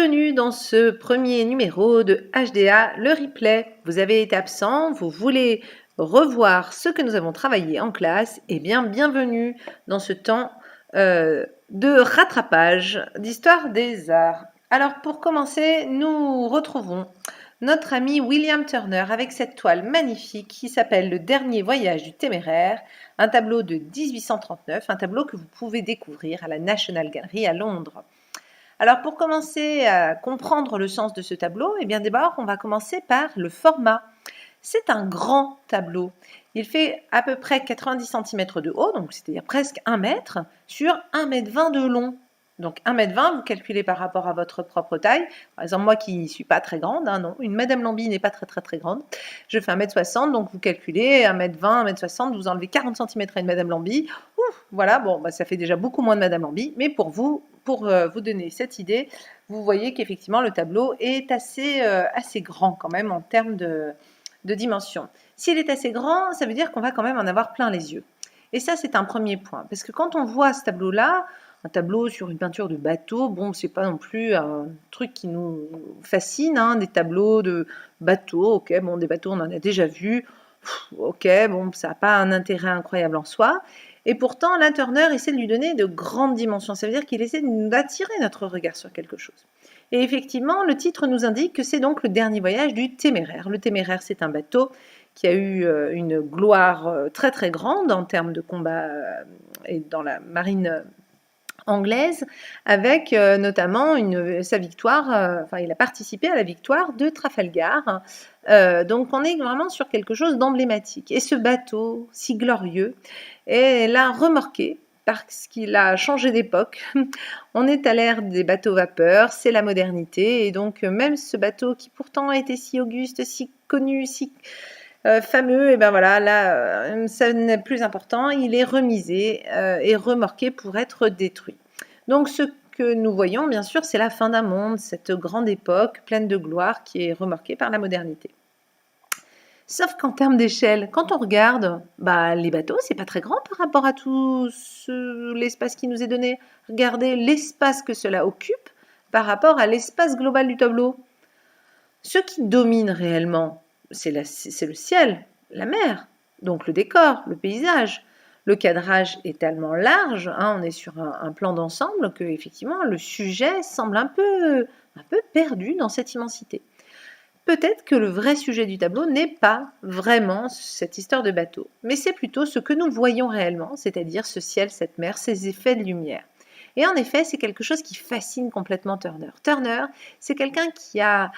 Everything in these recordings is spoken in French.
Bienvenue dans ce premier numéro de HDA, le replay. Vous avez été absent, vous voulez revoir ce que nous avons travaillé en classe. Eh bien, bienvenue dans ce temps de rattrapage d'histoire des arts. Alors, pour commencer, nous retrouvons notre ami William Turner avec cette toile magnifique qui s'appelle Le dernier voyage du téméraire, un tableau de 1839, un tableau que vous pouvez découvrir à la National Gallery à Londres. Alors pour commencer à comprendre le sens de ce tableau, eh bien d'abord on va commencer par le format. C'est un grand tableau. Il fait à peu près 90 cm de haut, donc c'est-à-dire presque 1 mètre, sur 1,20 m de long. Donc 1,20 m, vous calculez par rapport à votre propre taille. Par exemple, moi qui ne suis pas très grande, non, une Madame Lambie n'est pas très grande. Je fais 1,60 m, donc vous calculez 1,20 m, 1,60 m, vous enlevez 40 cm à une Madame Lambie. Ouf, voilà, bon, ça fait déjà beaucoup moins de Madame Lambie, mais pour vous donner cette idée, vous voyez qu'effectivement le tableau est assez grand quand même en termes de dimension. S'il est assez grand, ça veut dire qu'on va quand même en avoir plein les yeux. Et ça, c'est un premier point. Parce que quand on voit ce tableau-là, un tableau sur une peinture de bateau, bon, c'est pas non plus un truc qui nous fascine, hein, des tableaux de bateaux, ok, bon, des bateaux, on en a déjà vu, ok, bon, ça n'a pas un intérêt incroyable en soi. Et pourtant, là, Turner essaie de lui donner de grandes dimensions. Ça veut dire qu'il essaie d'attirer notre regard sur quelque chose. Et effectivement, le titre nous indique que c'est donc le dernier voyage du téméraire. Le téméraire, c'est un bateau qui a eu une gloire très grande en termes de combat et dans la marine anglaise, avec notamment sa victoire, il a participé à la victoire de Trafalgar. Donc on est vraiment sur quelque chose d'emblématique. Et ce bateau si glorieux est là remorqué parce qu'il a changé d'époque. On est à l'ère des bateaux vapeurs, c'est la modernité, et donc même ce bateau qui pourtant a été si auguste, si connu, si fameux, et ben voilà, là, ça n'est plus important, il est remisé et remorqué pour être détruit. Donc ce que nous voyons, bien sûr, c'est la fin d'un monde, cette grande époque pleine de gloire qui est remorquée par la modernité. Sauf qu'en termes d'échelle, quand on regarde, les bateaux, c'est pas très grand par rapport à tout l'espace qui nous est donné. Regardez l'espace que cela occupe par rapport à l'espace global du tableau. Ce qui domine réellement, c'est le ciel, la mer, donc le décor, le paysage. Le cadrage est tellement large, hein, on est sur un plan d'ensemble, que effectivement le sujet semble un peu perdu dans cette immensité. Peut-être que le vrai sujet du tableau n'est pas vraiment cette histoire de bateau, mais c'est plutôt ce que nous voyons réellement, c'est-à-dire ce ciel, cette mer, ces effets de lumière. Et en effet, c'est quelque chose qui fascine complètement Turner. Turner, c'est quelqu'un qui a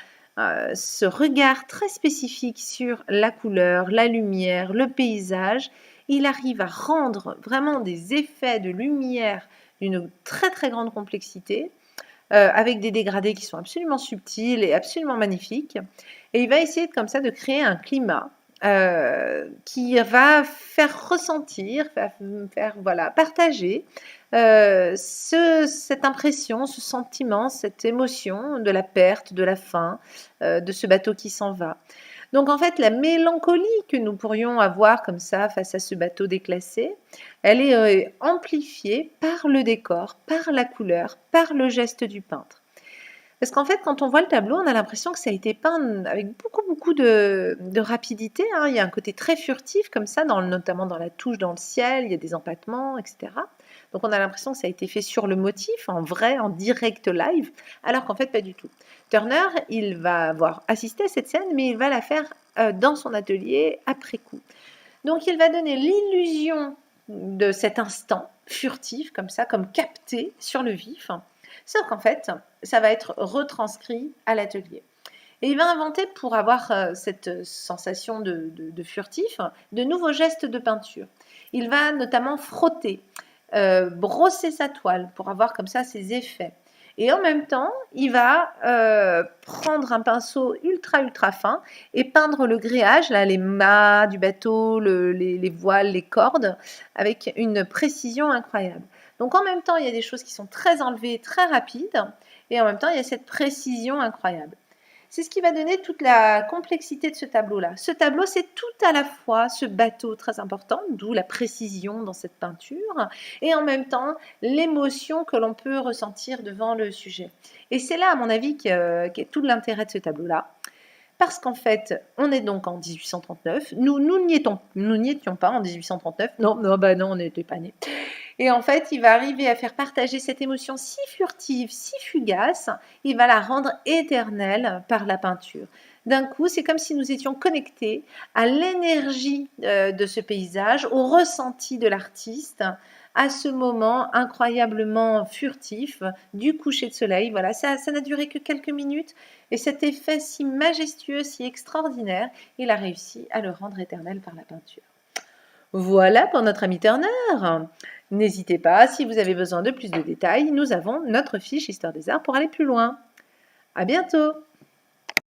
ce regard très spécifique sur la couleur, la lumière, le paysage. Il arrive à rendre vraiment des effets de lumière d'une très grande complexité, avec des dégradés qui sont absolument subtils et absolument magnifiques. Et il va essayer comme ça de créer un climat qui va faire ressentir, faire partager cette impression, ce sentiment, cette émotion de la perte, de la fin, de ce bateau qui s'en va. Donc en fait, la mélancolie que nous pourrions avoir comme ça face à ce bateau déclassé, elle est amplifiée par le décor, par la couleur, par le geste du peintre. Parce qu'en fait, quand on voit le tableau, on a l'impression que ça a été peint avec beaucoup de rapidité, hein. Il y a un côté très furtif comme ça, notamment dans la touche dans le ciel, il y a des empattements, etc. Donc on a l'impression que ça a été fait sur le motif, en vrai, en direct live, alors qu'en fait pas du tout. Turner, il va avoir assisté à cette scène, mais il va la faire dans son atelier après coup. Donc il va donner l'illusion de cet instant furtif, comme ça, comme capté sur le vif, sauf qu'en fait, ça va être retranscrit à l'atelier. Et il va inventer, pour avoir cette sensation de furtif, de nouveaux gestes de peinture. Il va notamment frotter, brosser sa toile pour avoir comme ça ses effets. Et en même temps, il va prendre un pinceau ultra fin et peindre le gréage, là, les mâts du bateau, les voiles, les cordes, avec une précision incroyable. Donc en même temps, il y a des choses qui sont très enlevées, très rapides, et en même temps, il y a cette précision incroyable. C'est ce qui va donner toute la complexité de ce tableau-là. Ce tableau, c'est tout à la fois ce bateau très important, d'où la précision dans cette peinture, et en même temps l'émotion que l'on peut ressentir devant le sujet. Et c'est là, à mon avis, qu'est tout l'intérêt de ce tableau-là. Parce qu'en fait, on est donc en 1839. Nous n'y étions pas en 1839. Non, non, bah non, on n'était pas nés. Et en fait, il va arriver à faire partager cette émotion si furtive, si fugace, il va la rendre éternelle par la peinture. D'un coup, c'est comme si nous étions connectés à l'énergie de ce paysage, au ressenti de l'artiste, à ce moment incroyablement furtif du coucher de soleil. Voilà, ça n'a duré que quelques minutes et cet effet si majestueux, si extraordinaire, il a réussi à le rendre éternel par la peinture. Voilà pour notre ami Turner. N'hésitez pas, si vous avez besoin de plus de détails, nous avons notre fiche Histoire des Arts pour aller plus loin. À bientôt!